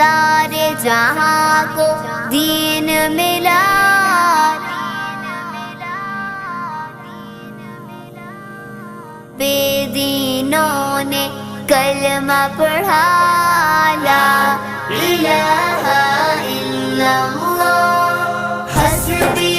सारे जहां को दीन मिला। बेदीनों ने कलमा पढ़ा, ला इलाहा इल्लल्लाह हस्बी